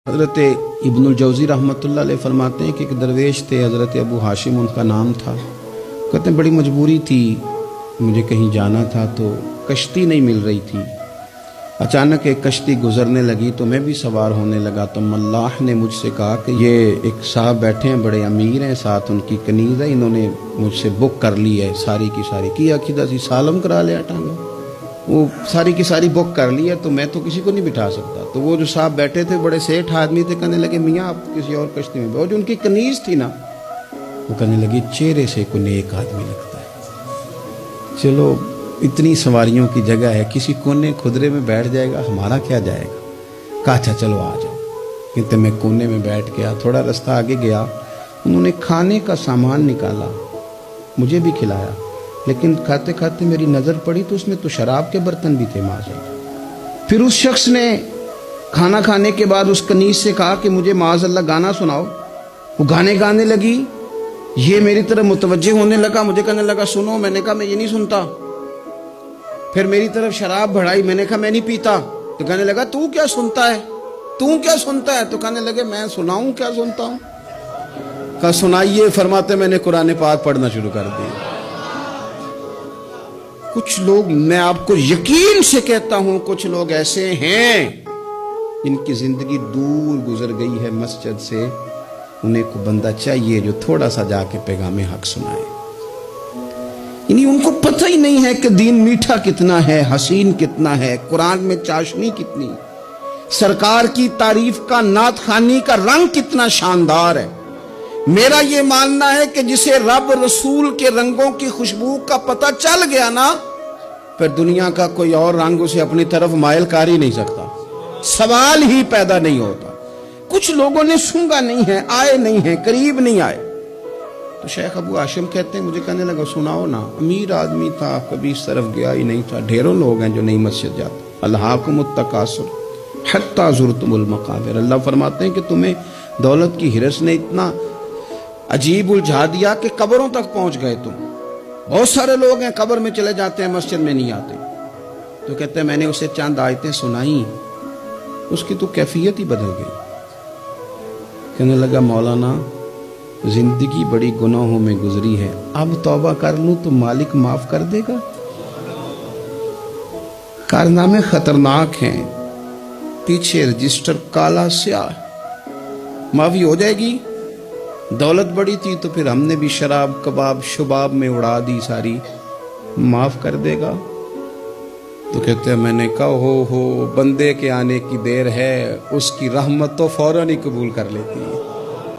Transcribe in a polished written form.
حضرت ابن الجوزی رحمۃ اللہ علیہ فرماتے ہیں کہ ایک درویش تھے، حضرت ابو ہاشم ان کا نام تھا۔ کہتے ہیں بڑی مجبوری تھی، مجھے کہیں جانا تھا تو کشتی نہیں مل رہی تھی۔ اچانک ایک کشتی گزرنے لگی تو میں بھی سوار ہونے لگا تو ملاح نے مجھ سے کہا کہ یہ ایک صاحب بیٹھے ہیں، بڑے امیر ہیں، ساتھ ان کی کنیز ہے، انہوں نے مجھ سے بک کر لی ہے، ساری کی ساری کی عقیدہ سی سالم کرا لیا ٹانگا، وہ ساری کی ساری بک کر لی ہے تو میں تو کسی کو نہیں بٹھا سکتا۔ تو وہ جو صاحب بیٹھے تھے بڑے سیٹھ آدمی تھے، کہنے لگے میاں آپ کسی اور کشتی میں بیٹھو۔ جو ان کی کنیز تھی نا وہ کہنے لگی چہرے سے کوئی نیک آدمی لگتا ہے، چلو اتنی سواریوں کی جگہ ہے، کسی کونے خدرے میں بیٹھ جائے گا، ہمارا کیا جائے گا۔ کہا اچھا چلو آ جاؤ۔ کہتے میں کونے میں بیٹھ گیا، تھوڑا رستہ آگے گیا، انہوں نے کھانے کا سامان نکالا، مجھے بھی کھلایا، لیکن کھاتے کھاتے میری نظر پڑی تو اس میں تو شراب کے برتن بھی تھے معاذاللہ۔ پھر اس شخص نے کھانا کھانے کے بعد اس کنیز سے کہا کہ مجھے معاذاللہ گانا سناؤ۔ وہ گانے گانے لگی، یہ میری طرف متوجہ ہونے لگا، مجھے کہنے لگا سنو، میں نے کہا میں یہ نہیں سنتا۔ پھر میری طرف شراب بڑھائی، میں نے کہا میں نہیں پیتا۔ تو کہنے لگا تو کیا سنتا ہے، تو کیا سنتا ہے؟ تو کہنے لگے میں سناؤں کیا سنتا ہوں؟ کہا سنائیے۔ فرماتے میں نے قرآن پاک پڑھنا شروع کر دیا۔ کچھ لوگ، میں آپ کو یقین سے کہتا ہوں، کچھ لوگ ایسے ہیں جن کی زندگی دور گزر گئی ہے مسجد سے، انہیں کو بندہ چاہیے جو تھوڑا سا جا کے پیغام حق سنائے۔ یعنی ان کو پتہ ہی نہیں ہے کہ دین میٹھا کتنا ہے، حسین کتنا ہے، قرآن میں چاشنی کتنی، سرکار کی تعریف کا، نعت خوانی کا رنگ کتنا شاندار ہے۔ میرا یہ ماننا ہے کہ جسے رب رسول کے رنگوں کی خوشبو کا پتہ چل گیا نا، پھر دنیا کا کوئی اور رنگ اسے اپنی طرف مائل کر ہی نہیں سکتا، سوال ہی پیدا نہیں ہوتا۔ کچھ لوگوں نے سونگا نہیں ہے، آئے نہیں ہیں، قریب نہیں آئے۔ تو شیخ ابو ہاشم کہتے ہیں مجھے کہنے لگا سناؤ نا۔ امیر آدمی تھا، کبھی اس طرف گیا ہی نہیں تھا۔ ڈھیروں لوگ ہیں جو نہیں مسجد جاتے۔ الہاکم التکاثر حتی زرتم المقابر، اللہ فرماتے ہیں کہ تمہیں دولت کی ہرس نے اتنا عجیب الجھا دیا کہ قبروں تک پہنچ گئے تم۔ بہت سارے لوگ ہیں قبر میں چلے جاتے ہیں، مسجد میں نہیں آتے۔ تو کہتے ہیں میں نے اسے چند آیتیں سنائیں، اس کی تو کیفیت ہی بدل گئی۔ کہنے لگا مولانا زندگی بڑی گناہوں میں گزری ہے، اب توبہ کر لوں تو مالک معاف کر دے گا؟ کارنامے خطرناک ہیں، پیچھے رجسٹر کالا سیاہ، معافی ہو جائے گی۔ دولت بڑی تھی تو پھر ہم نے بھی شراب کباب شباب میں اڑا دی ساری، معاف کر دے گا؟ تو کہتے ہیں میں نے کہا ہو بندے کے آنے کی دیر ہے، اس کی رحمت تو فوراً ہی قبول کر لیتی ہے۔